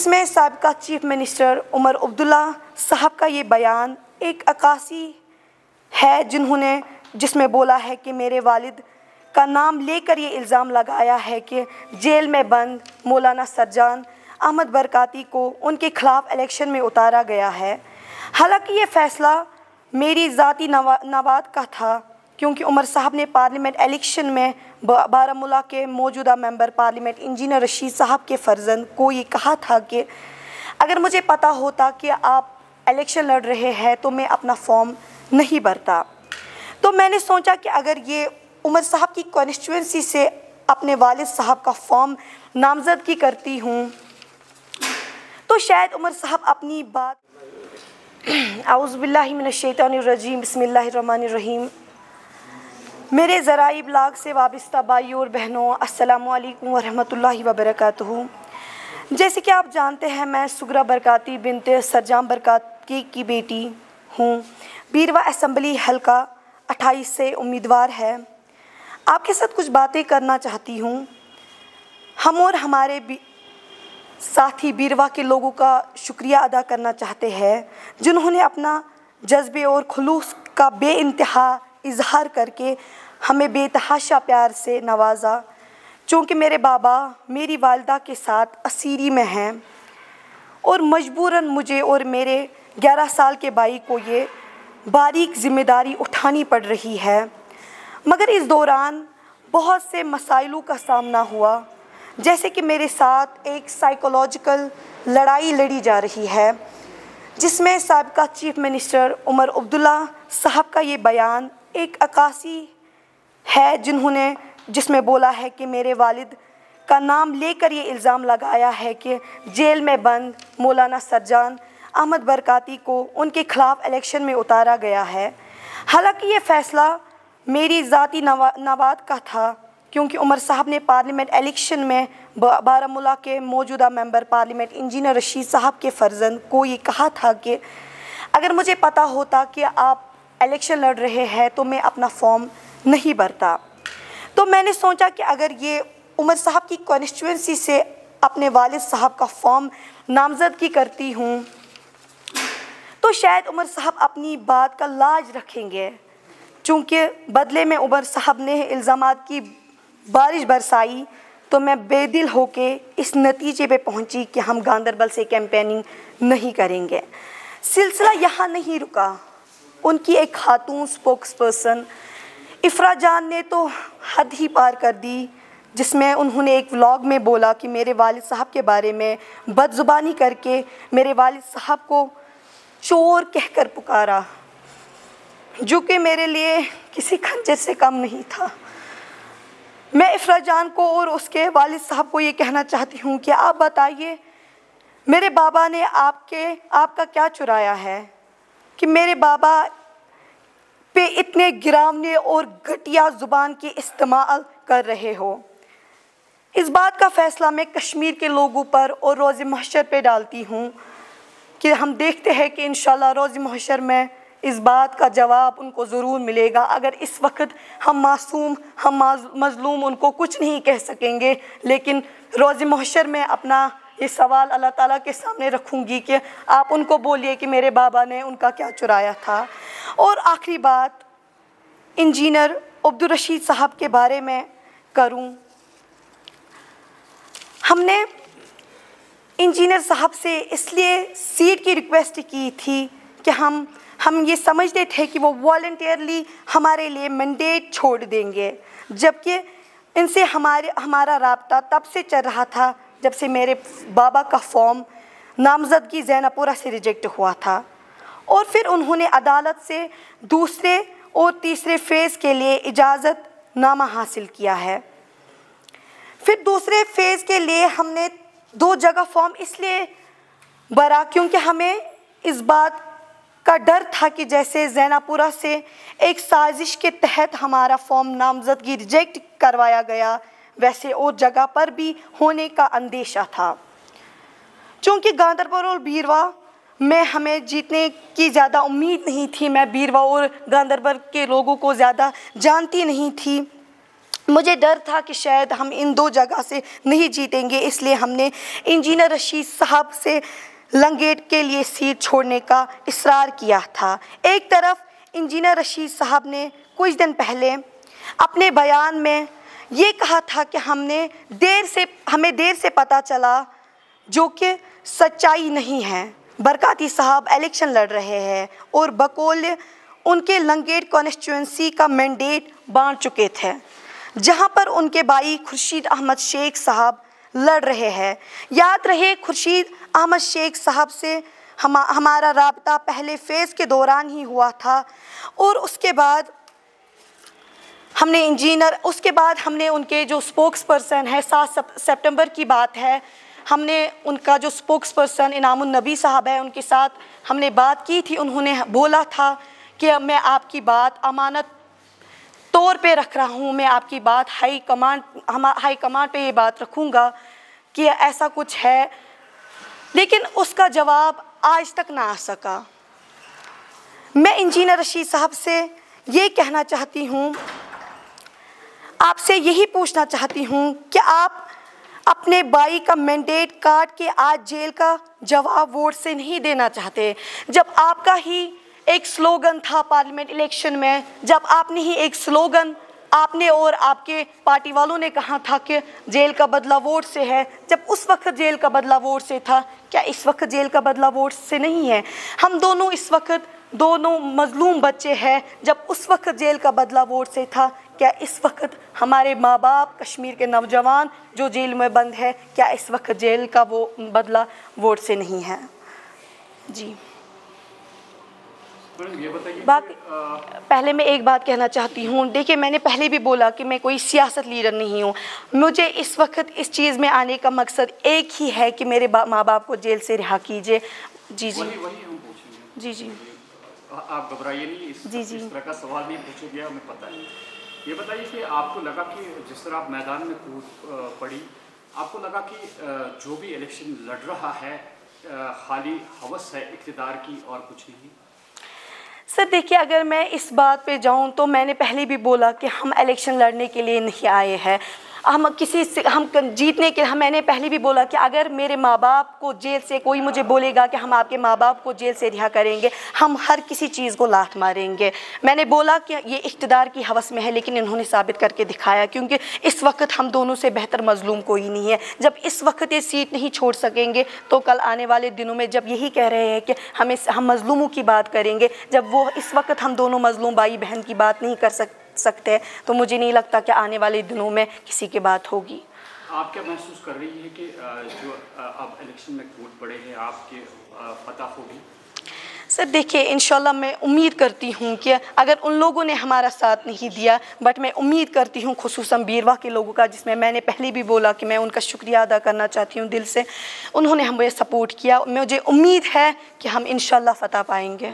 जिसमें साबिका chief minister Omar Abdullah साहब का ये बयान एक अक्कासी है जिसमें बोला है कि मेरे वालिद का नाम लेकर ये इल्ज़ाम लगाया है कि जेल में बंद मौलाना सज्जान अहमद बरकाती को उनके खिलाफ इलेक्शन में उतारा गया है। हालांकि ये फ़ैसला मेरी ज़ाती नवाद का था, क्योंकि उमर साहब ने पार्लियामेंट इलेक्शन में बारामूला के मौजूदा मेंबर पार्लियामेंट इंजीनियर रशीद साहब के फ़र्जंद को ये कहा था कि अगर मुझे पता होता कि आप इलेक्शन लड़ रहे हैं तो मैं अपना फॉर्म नहीं भरता। तो मैंने सोचा कि अगर ये उमर साहब की कॉन्स्टिट्यूंसी से अपने वालिद साहब का फॉर्म नामज़दगी करती हूँ तो शायद उमर साहब अपनी बात औज़ुबिल्लाहि मिनश्शैतानिर्रजीम बिस्मिल्लाहिर्रहमानिर्रहीम। मेरे ज़राए इब्लाग से वाबस्ता भाइयों और बहनों, अस्सलामु अलैकुम वरहमतुल्लाहि वबरकातुहू। जैसे कि आप जानते हैं, मैं सुगरा बरकाती बिनते सज्जान बरकाती की बेटी हूँ। बीरवा असम्बली हल्का 28 से उम्मीदवार है। आपके साथ कुछ बातें करना चाहती हूँ। हम और हमारे साथी बीरवा के लोगों का शुक्रिया अदा करना चाहते हैं जिन्होंने अपना जज्बे और खुलूस का बेइंतहा इजहार करके हमें बेतहाशा प्यार से नवाजा। चूँकि मेरे बाबा मेरी वालिदा के साथ असीरी में हैं और मजबूरन मुझे और मेरे 11 साल के भाई को ये बारीक ज़िम्मेदारी उठानी पड़ रही है। मगर इस दौरान बहुत से मसाइलों का सामना हुआ, जैसे कि मेरे साथ एक साइकोलॉजिकल लड़ाई लड़ी जा रही है, जिसमें साबिका चीफ मिनिस्टर उमर अब्दुल्ला साहब का ये बयान एक अक्कासी है जिसमें बोला है कि मेरे वालिद का नाम लेकर ये इल्ज़ाम लगाया है कि जेल में बंद मौलाना सज्जान अहमद बरकाती को उनके खिलाफ इलेक्शन में उतारा गया है। हालांकि ये फ़ैसला मेरी ज़ाती नवाद का था, क्योंकि उमर साहब ने पार्लियामेंट इलेक्शन में बारामूला के मौजूदा मेंबर पार्लियामेंट इंजीनियर रशीद साहब के फ़र्जंद को ये कहा था कि अगर मुझे पता होता कि आप इलेक्शन लड़ रहे हैं तो मैं अपना फॉर्म नहीं भरता। तो मैंने सोचा कि अगर ये उमर साहब की कॉन्स्टिट्यूंसी से अपने वालिद साहब का फॉर्म नामज़दगी करती हूँ तो शायद उमर साहब अपनी बात का लाज रखेंगे। चूँकि बदले में उमर साहब ने इल्ज़ामात की बारिश बरसाई तो मैं बेदिल होके इस नतीजे पे पहुंची कि हम गांदरबल से कैंपेनिंग नहीं करेंगे। सिलसिला यहाँ नहीं रुका। उनकी एक खातून स्पोक्सपर्सन इफ़रा जान ने तो हद ही पार कर दी, जिसमें उन्होंने एक व्लॉग में बोला कि मेरे वालिद साहब के बारे में बदज़ुबानी करके मेरे वालिद साहब को चोर कहकर पुकारा, जो कि मेरे लिए किसी खंजर से कम नहीं था। मैं इफ़रा जान को और उसके वालिद साहब को ये कहना चाहती हूँ कि आप बताइए मेरे बाबा ने आपका क्या चुराया है कि मेरे बाबा पे इतने गिरावने और घटिया ज़ुबान के इस्तेमाल कर रहे हो। इस बात का फ़ैसला मैं कश्मीर के लोगों पर और रोज़ महशर पे डालती हूँ कि हम देखते हैं कि इंशाल्लाह रोज़ महशर में इस बात का जवाब उनको ज़रूर मिलेगा। अगर इस वक्त हम मासूम हम मज़लूम उनको कुछ नहीं कह सकेंगे, लेकिन रोज़ महशर में अपना ये सवाल अल्लाह ताला के सामने रखूँगी कि आप उनको बोलिए कि मेरे बाबा ने उनका क्या चुराया था। और आखिरी बात इंजीनियर अब्दुल रशीद साहब के बारे में करूँ। हमने इंजीनियर साहब से इसलिए सीट की रिक्वेस्ट की थी कि हम ये समझते थे कि वो वॉलंटियरली हमारे लिए मैंडेट छोड़ देंगे, जबकि इनसे हमारा राब्ता तब से चल रहा था जब से मेरे बाबा का फॉर्म नामज़दगी ज़ैनपुरा से रिजेक्ट हुआ था। और फिर उन्होंने अदालत से दूसरे और तीसरे फ़ेज़ के लिए इजाज़तनामा हासिल किया है। फिर दूसरे फ़ेज़ के लिए हमने 2 जगह फॉर्म इसलिए भरा क्योंकि हमें इस बात का डर था कि जैसे ज़ैनपुरा से एक साजिश के तहत हमारा फॉर्म नामज़दगी रिजेक्ट करवाया गया, वैसे और जगह पर भी होने का अंदेशा था। चूँकि गांदरबल और बीरवा में हमें जीतने की ज़्यादा उम्मीद नहीं थी, मैं बीरवा और गांदरबल के लोगों को ज़्यादा जानती नहीं थी, मुझे डर था कि शायद हम इन 2 जगह से नहीं जीतेंगे, इसलिए हमने इंजीनियर रशीद साहब से लंगेट के लिए सीट छोड़ने का इसरार किया था। एक तरफ इंजीनियर रशीद साहब ने कुछ दिन पहले अपने बयान में ये कहा था कि हमें देर से पता चला, जो कि सच्चाई नहीं है। बरकाती साहब इलेक्शन लड़ रहे हैं और बकौल उनके लंगेट कॉन्स्टिट्यूंसी का मैंडेट बांट चुके थे, जहां पर उनके भाई खुर्शीद अहमद शेख साहब लड़ रहे हैं। याद रहे, खुर्शीद अहमद शेख साहब से हमारा राब्ता पहले फेज़ के दौरान ही हुआ था और उसके बाद हमने उनके जो स्पोक्स पर्सन है, 7 सितंबर की बात है, हमने उनका जो स्पोक्स पर्सन इनामुन नबी साहब है, उनके साथ हमने बात की थी। उन्होंने बोला था कि मैं आपकी बात अमानत तौर पे रख रहा हूँ, मैं आपकी बात हाई कमांड पे ये बात रखूँगा कि ऐसा कुछ है, लेकिन उसका जवाब आज तक ना आ सका। मैं इंजीनियर रशीद साहब से ये कहना चाहती हूँ, आपसे यही पूछना चाहती हूँ कि आप अपने भाई का मैंडेट काट के आज जेल का जवाब वोट से नहीं देना चाहते, जब आपका ही एक स्लोगन था पार्लियामेंट इलेक्शन में, जब आपने ही एक स्लोगन आपने और आपके पार्टी वालों ने कहा था कि जेल का बदला वोट से है, जब उस वक्त जेल का बदला वोट से था, क्या इस वक्त जेल का बदला वोट से नहीं है? हम दोनों इस वक्त दोनों मजलूम बच्चे हैं। जब उस वक्त जेल का बदला वोट से था, क्या इस वक्त हमारे माँ बाप, कश्मीर के नौजवान जो जेल में बंद है, क्या इस वक्त जेल का वो बदला वोट से नहीं है? जी। बाकी पहले मैं एक बात कहना चाहती हूँ, देखिए मैंने पहले भी बोला कि मैं कोई सियासत लीडर नहीं हूँ। मुझे इस वक्त इस चीज़ में आने का मकसद एक ही है कि मेरे माँ बाप को जेल से रिहा कीजिए। जी जी जी जी, आप घबराइए नहीं, इस तरह का सवाल नहीं पूछा गया, हमें पता है। ये बताइए कि आपको लगा कि जिस तरह आप मैदान में कूद पड़ी, आपको लगा कि जो भी इलेक्शन लड़ रहा है खाली हवस है इक़्तिदार की और कुछ नहीं? सर देखिए, अगर मैं इस बात पे जाऊं तो मैंने पहले भी बोला कि हम इलेक्शन लड़ने के लिए नहीं आए हैं, हम जीतने के। मैंने पहले भी बोला कि अगर मेरे माँ बाप को जेल से कोई मुझे बोलेगा कि हम आपके माँ बाप को जेल से रिहा करेंगे, हम हर किसी चीज़ को लात मारेंगे। मैंने बोला कि ये इक़्तिदार की हवस में है, लेकिन इन्होंने साबित करके दिखाया, क्योंकि इस वक्त हम दोनों से बेहतर मजलूम कोई नहीं है। जब इस वक्त ये सीट नहीं छोड़ सकेंगे तो कल आने वाले दिनों में जब यही कह रहे हैं कि हम मजलूमों की बात करेंगे, जब वो इस वक्त हम दोनों मजलूम भाई बहन की बात नहीं कर सकते, तो मुझे नहीं लगता कि आने वाले दिनों में किसी की बात होगी। आप क्या महसूस कर रही है कि जो अब इलेक्शन में वोट पड़े हैं आपके फतह होगी? सर देखिए, इंशाल्लाह मैं उम्मीद करती हूँ कि अगर उन लोगों ने हमारा साथ नहीं दिया, बट मैं उम्मीद करती हूँ खुसूसन बीरवा के लोगों का, जिसमें मैंने पहले भी बोला कि मैं उनका शुक्रिया अदा करना चाहती हूँ दिल से। उन्होंने हमें सपोर्ट किया, मुझे उम्मीद है कि हम इंशाल्लाह फतह पाएंगे।